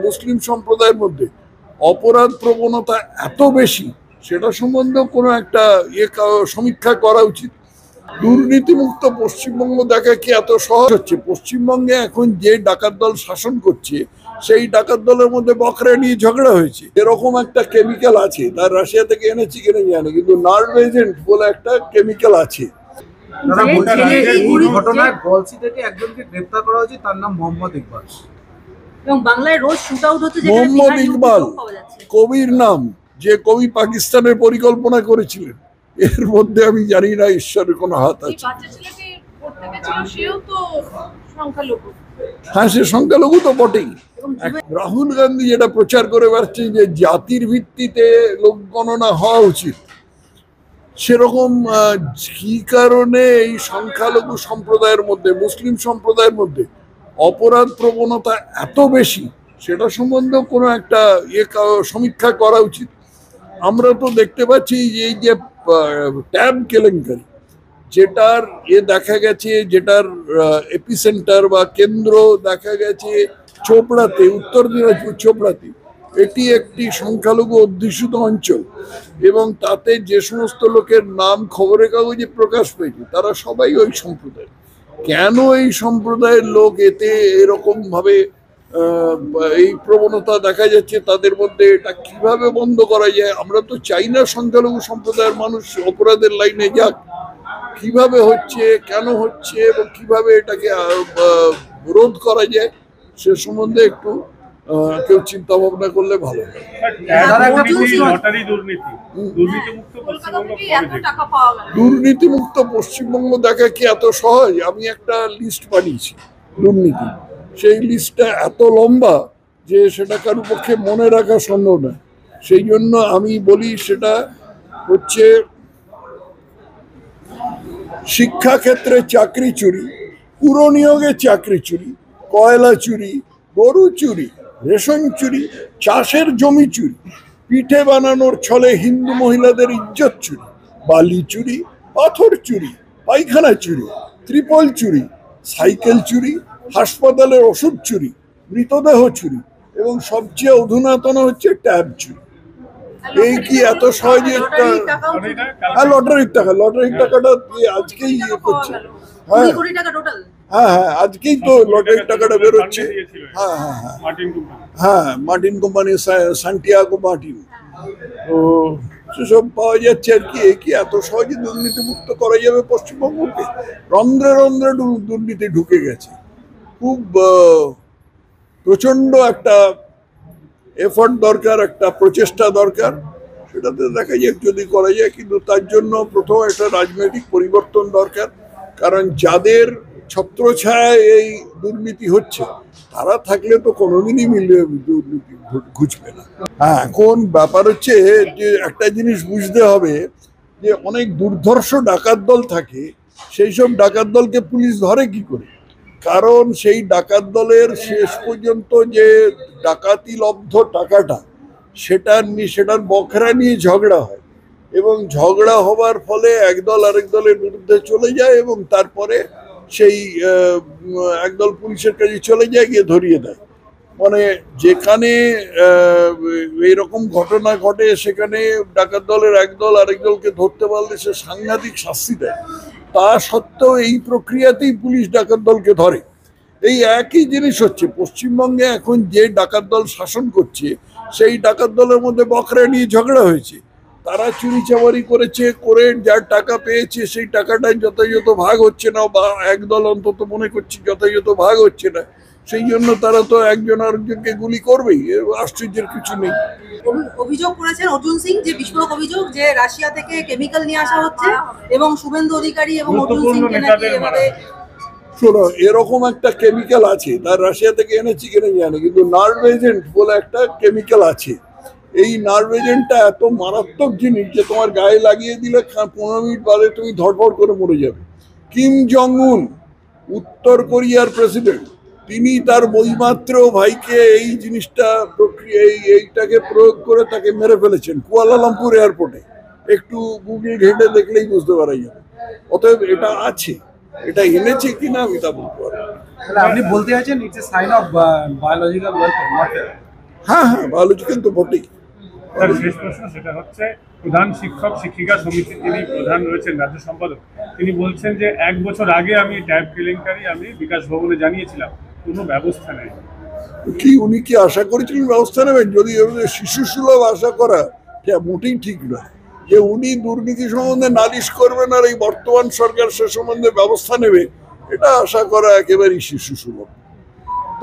মুসলিম সম্প্রদায়ের মধ্যে অপরাধ প্রবণতা এত বেশি, সেটা সম্বন্ধে কোনো একটা সমীক্ষা করা উচিত। দুর্নীতিমুক্ত পশ্চিমবঙ্গ দেখা কি এত সহজ হচ্ছে? পশ্চিমবঙ্গে এখন যে ডাকাত দল শাসন করছে, সেই ডাকাত দলের মধ্যে বকরা নিয়ে ঝগড়া হয়েছে। এরকম একটা কেমিক্যাল আছে, তার রাশিয়া থেকে এনেছি কিনে জানি, কিন্তু নার্ভ এজেন্ট বলে একটা কেমিক্যাল আছে। ঘটনায় গলসি থেকে একজনকে গ্রেফতার করা হয়েছে, তার নাম মোহাম্মদ ইকবাল। এবং বাংলায় রোজ শুট আউট হচ্ছে। মোহাম্মদ ইকবাল কবির নাম, যে কবি পাকিস্তানের পরিকল্পনা করেছিলেন। এর মধ্যে আমি জানি না ঈশ্বরের কোনো হাত আছে। হ্যাঁ, সে সংখ্যালঘু তো বটেই। রাহুল গান্ধী যেটা প্রচার করে বেড়াচ্ছে যে জাতির ভিত্তিতে লোক গণনা হওয়া উচিত, সেরকম কি কারণে এই সংখ্যালঘু সম্প্রদায়ের মধ্যে, মুসলিম সম্প্রদায়ের মধ্যে অপরাধ প্রবণতা এত বেশি, সেটা সম্বন্ধেও কোনো একটা সমীক্ষা করা উচিত। আমরা তো দেখতে পাচ্ছি যে এই যে ট্যাব কেলেঙ্কারি, যেটার দেখা গেছে, যেটার এপিসেন্টার বা কেন্দ্র দেখা গেছে চোপড়াতে, উত্তর দিনাজপুর চোপড়াতে। এটি একটি সংখ্যালঘু অধ্যুষিত অঞ্চল, এবং তাতে যে সমস্ত লোকের নাম খবরের কাগজে প্রকাশ পেয়েছে তারা সবাই ওই সম্প্রদায়। কেন এই সম্প্রদায়ের লোক এতে এরকম ভাবে এই প্রবণতা দেখা যাচ্ছে তাদের মধ্যে, এটা কিভাবে বন্ধ করা যায়? আমরা তো চাই না সংখ্যালঘু সম্প্রদায়ের মানুষ অপরাধের লাইনে যাক। কিভাবে হচ্ছে, কেন হচ্ছে, এবং কিভাবে এটাকে রোধ করা যায়, সে সম্বন্ধে একটু কেউ চিন্তা ভাবনা করলে ভালো হয়। দুর্নীতিমুক্ত পশ্চিমবঙ্গ দেখা কি এত সহজ? আমি একটা লিস্ট বানিয়েছি দুর্নীতি, সেই লিস্টটা এত লম্বা যে সেটা কারোর পক্ষে মনে রাখা সম্ভব নয়। সেই জন্য আমি বলি, সেটা হচ্ছে শিক্ষাক্ষেত্রে চাকরি চুরি, পুরনিয়োগে চাকরি চুরি, কয়লা চুরি, গরু চুরি, রেশন চুরি, চাষের জমি চুরি, পিঠে বানানোর ছলে হিন্দু মহিলাদের ইজ্জত চুরি, বালি চুরি, পাথর চুরি, পায়খানা চুরি, ত্রিপল চুরি, সাইকেল চুরি, হাসপাতালের ওষুধ চুরি, মৃতদেহ চুরি, এবং সবচেয়ে অধুনাতন হচ্ছে ট্যাব চুরি। এই কি এত সহজে একটা লটারির টাকাটা আজকেই করছে? হ্যাঁ হ্যাঁ হ্যাঁ, আজকেই তো লটারির টাকাটা বেরোচ্ছে। হ্যাঁ হ্যাঁ হ্যাঁ হ্যাঁ, মার্টিন কোম্পানি, সান্টিয়াগো মার্টিন, তো সেসব পাওয়া যাচ্ছে আর কি। এই কি এত সহজে দুর্নীতিমুক্ত করা যাবে পশ্চিমবঙ্গকে? রন্ধ্রে রন্ধ্রে দুর্নীতি ঢুকে গেছে। খুব প্রচন্ড একটা এফর্ট দরকার, একটা প্রচেষ্টা দরকার। সেটাতে দেখা যাক যদি করা যায়, কিন্তু তার জন্য প্রথম একটা রাজনৈতিক পরিবর্তন দরকার। কারণ যাদের ছত্রছায়ায় এই দুর্নীতি হচ্ছে, তারা থাকলে তো কোনোদিনই দুর্নীতি ঘুচবে না। হ্যাঁ, এখন ব্যাপার হচ্ছে যে একটা জিনিস বুঝতে হবে, যে অনেক দুর্ধর্ষ ডাকাত দল থাকে, সেই সব ডাকাত দলকে পুলিশ ধরে কি করে? কারণ সেই ডাকাত দলের শেষ পর্যন্ত যে ডাকাতি লব্ধ টাকাটা, সেটার বখরা নিয়ে ঝগড়া হয়, এবং ঝগড়া হবার ফলে একদল আরেক দলের বিরুদ্ধে চলে যায়, এবং তারপরে সেই একদল পুলিশের কাছে চলে যায়, গিয়ে ধরিয়ে দেয়। মানে যেখানে এইরকম ঘটনা ঘটে, সেখানে ডাকাত দলের একদল আরেক দলকে ধরতে পারলে সে সাংঘাতিক শাস্তি দেয়। তা সত্ত্বেও এই প্রক্রিয়াতেই পুলিশ ডাকাত দলকে ধরে। এই একই জিনিস হচ্ছে পশ্চিমবঙ্গে এখন যে ডাকাত দল শাসন করছে, সেই ডাকাত দলের মধ্যে বকরা নিয়ে ঝগড়া হয়েছে। তারা চুরি চামারি করেছে, করে যার টাকা পেয়েছে সেই টাকাটা যথাযথ ভাগ হচ্ছে না, বা একদল অন্তত মনে করছে যথাযথ ভাগ হচ্ছে না। সেই জন্য তারা তো একজন আরেকজনকে গুলি করবেই, আশ্চর্যের কিছু নেই। অভিযোগ করেছেন অর্জুন সিং, যে বিস্ফোরক অভিযোগ, যে রাশিয়া থেকে কেমিক্যাল নিয়ে আসা হচ্ছে, এবং শুভেন্দু অধিকারী এবং অর্জুন সিংকে নাকি এভাবে। শোনো, এরকম একটা কেমিক্যাল আছে, তার রাশিয়া থেকে এনেছি কিনে জানি, কিন্তু নার্ভ এজেন্ট বলে একটা কেমিক্যাল আছে। এই নার্ভ এজেন্টটা এত মারাত্মক জিনিস যে তোমার গায়ে লাগিয়ে দিলে 15 মিনিট বাদে তুমি ধড়ফড় করে মরে যাবে। কিম জং উন, উত্তর কোরিয়ার প্রেসিডেন্ট, তিনি তার বইমাত্র ভাইকে এই জিনিসটা এইটাকে প্রয়োগ করে তাকে মেরে ফেলেছেন কুয়ালালামপুর এয়ারপোর্টে। একটু গুগল ঘেটে দেখলেই বুঝতে পারা যাবে। অতএব এটা আছে, এটা এনেছে কিনা আমি তা বলতে পারবো। আপনি বলতে চাইছেন it's a sign of biological warfare? হ্যাঁ হ্যাঁ, বায়োলজিক্যাল তো বটেই। তার শেষ প্রশ্ন সেটা হচ্ছে, প্রধান শিক্ষক শিক্ষিকা সমিতির যিনি প্রধান রয়েছেন রাজ্য সম্পাদক, তিনি বলছেন যে 1 বছর আগে আমি ট্যাব কেলেঙ্কারি আমি বিকাশ ভবনে জানিয়েছিলাম, কোনো ব্যবস্থা নেই। কি উনি কি আশা করেছিলেন ব্যবস্থা নেবেন? যদি শিশু সুলভ আশা করা এটা মোটেই ঠিক নয়। যে উনি দুর্নীতি সম্বন্ধে নালিশ করবেন আর এই বর্তমান সরকার সে সম্বন্ধে ব্যবস্থা নেবে, এটা আশা করা একেবারেই শিশু সুলভ।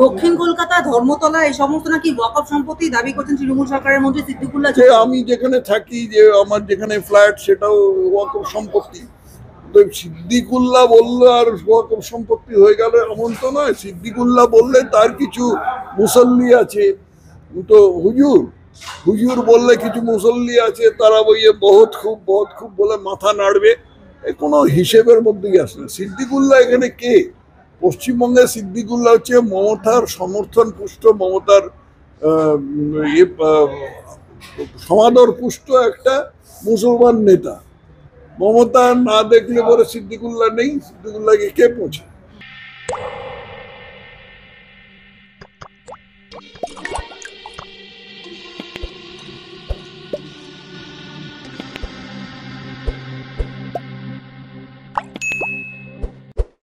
দক্ষিণ কলকাতা ধর্মতলা এই সমস্ত নাকি ওয়াকফ সম্পত্তি দাবি করছেন তৃণমূল সরকারের মন্ত্রী সিদ্দিকুল্লাহ। যে আমি যেখানে থাকি, যে আমার যেখানে ফ্ল্যাট, সেটাও ওয়াকফ সম্পত্তি। তো সিদ্দিকুল্লাহ বললো আর ওয়াকফ সম্পত্তি হয়ে গেল এমন তো নয়। সিদ্দিকুল্লাহ বললে তার কিছু মুসল্লি আছে, তো হুজুর বললে কিছু মুসল্লি আছে, তারা বইয়ে বহুত খুব বলে মাথা নাড়বে, এ কোনো হিসেবের মধ্যেই আসে না। সিদ্দিকুল্লাহ এখানে কে? পশ্চিমবঙ্গে সিদ্দিকুল্লাহ হচ্ছে মমতার সমর্থন পুষ্ট, মমতার সমাদর পুষ্ট একটা মুসলমান নেতা। মমতা না দেখলে পরে সিদ্দিকুল্লাহ নেই, সিদ্দিকুল্লাহকে কে পৌঁছে?